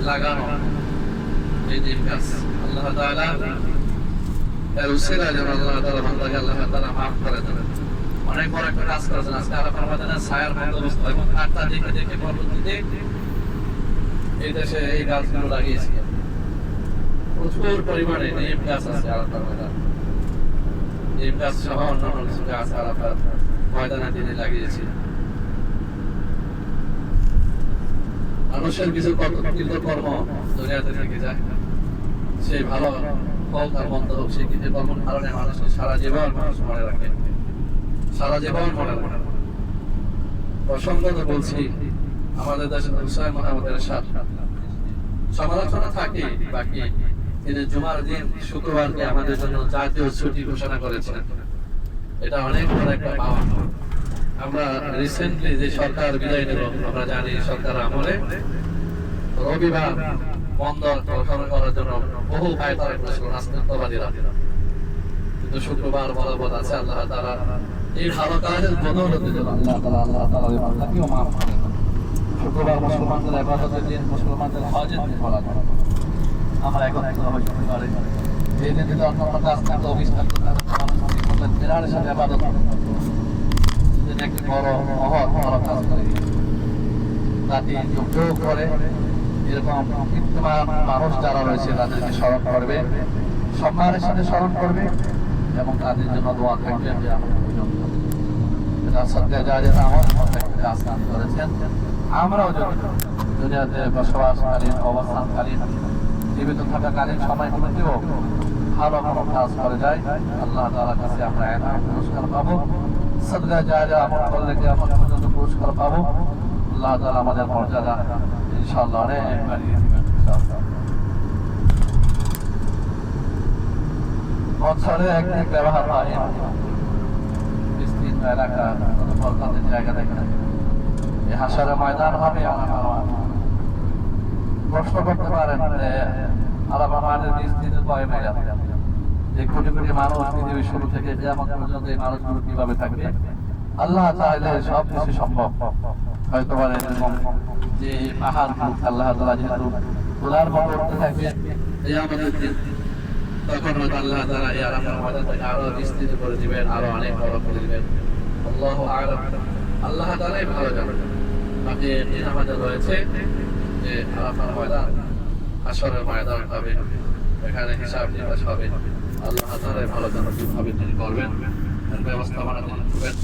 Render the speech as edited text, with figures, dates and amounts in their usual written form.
লাগানো এই নিম গাছ আল্লাহ তাআলা এর উসিলায় যেন আল্লাহ তাআলা বান্দাকে আল্লাহ তাআলা মাফ করে দেন। অনেক বড় একটা কাজ করেছেন। আজকে আরাফার ময়দানে ছায়ার বন্দোবস্ত এবং কাঠটা দেখে দেখে পরবর্তীতে এই দেশে এই গাছগুলো লাগিয়েছি। প্রচুর পরিমাণে নিম গাছ আছে আরাফার ময়দানে। নিম গাছ সহ অন্যান্য কিছু গাছ আরাফার ময়দানে তিনি লাগিয়েছি। মানুষের কিছু কর্ম দুনিয়াতে থেকে যায়, সেই ভালো হোক আর মন্দ হোক, সেই কিছু কর্মের কারণে মানুষকে সারা জীবন মানুষ মনে রাখে, সারা জীবন মনে রাখে। প্রসঙ্গত বলছি, আমাদের দেশের হুসাইন মোহাম্মদের সাথে সমালোচনা থাকে বাকি, তিনি জুমার দিন শুক্রবারকে আমাদের জন্য জাতীয় ছুটি ঘোষণা করেছেন। এটা অনেক বড় একটা পাওয়া। আমরা রিসেন্টলি যে সরকার বিদায় নিল, আমরা জানি সরকার আমলে রবিবার বন্ধ ঘোষণা করার জন্য বহু পায়তারা করেছিল রাষ্ট্রবাদীরা, কিন্তু শুক্রবার বলবৎ আছে। আল্লাহ তাআলা এই ভালো কাজের বদৌলতে আল্লাহ তাআলা এই বান্দাকেও মাফ করেন। শুক্রবার মুসলমানদের ইবাদতের দিন, মুসলমানদের হজের দিন বলা হয়। আমরা এখন হজ করে এই দিন যদি অন্য কাজ থাকতো, অফিস থাকতো, তাহলে বিরাটের সাথে ইবাদত একটি বড় মহৎ বড় কাজ করে জাতি যোগ করে। এরকম কৃত্রিমান মানুষ যারা রয়েছে তাদেরকে স্মরণ করবে, সম্মানের সাথে স্মরণ করবে এবং তাদের জন্য দোয়া থাকবে। করেছেন আমরাও যদি দুনিয়াতে বসবাসকালীন অবস্থানকালীন জীবিত থাকাকালীন সময়গুলোতেও ভালো কোনো কাজ করে যায়, আল্লাহ তাআলার কাছে আমরা এনাম পুরস্কার পাবো। সাদকা জারিয়া আমল করলে কিয়ামত পর্যন্ত পুরস্কার পাবো। আল্লাহ তাআলা আমাদের মর্যাদা ইনশাআল্লাহ অনেক বাড়িয়ে দিবেন ইনশাআল্লাহ। বছরে একদিন ব্যবহার হয় বিস্তীর্ণ এলাকা, বরকতের জায়গা দেখে এই হাশরের ময়দান হবে। প্রশ্ন করতে পারেন যে আরাফা মাঠের বিস্তৃত কয় মাইল, যে কোটি কোটি মানুষ পৃথিবীর শুরু থেকে কিয়ামত পর্যন্ত এই মানুষগুলো কিভাবে থাকবে? আল্লাহ চাইলে সব কিছু সম্ভব। হয়তো পারে যে পাহাড়গুলো আল্লাহ তাআলা যেহেতু তোলার মতো উঠতে থাকবে কিয়ামতের দিন, তখন হয়তো আল্লাহ তাআলা এই আরাফার ময়দানটাকে আরো বিস্তৃত করে দিবেন, আরো অনেক বড় করে দিবেন। আল্লাহু আ'লাম, আল্লাহ তাআলাই ভালো জানেন। বাকি দিন আমাদের রয়েছে যে আরাফার ময়দান হাশরের ময়দান হবে, এখানে হিসাব নিকাশ হবে। আল্লাহ তাআলাই ভালো জানেন কিভাবে তিনি করবেন, ব্যবস্থাপনা করবেন।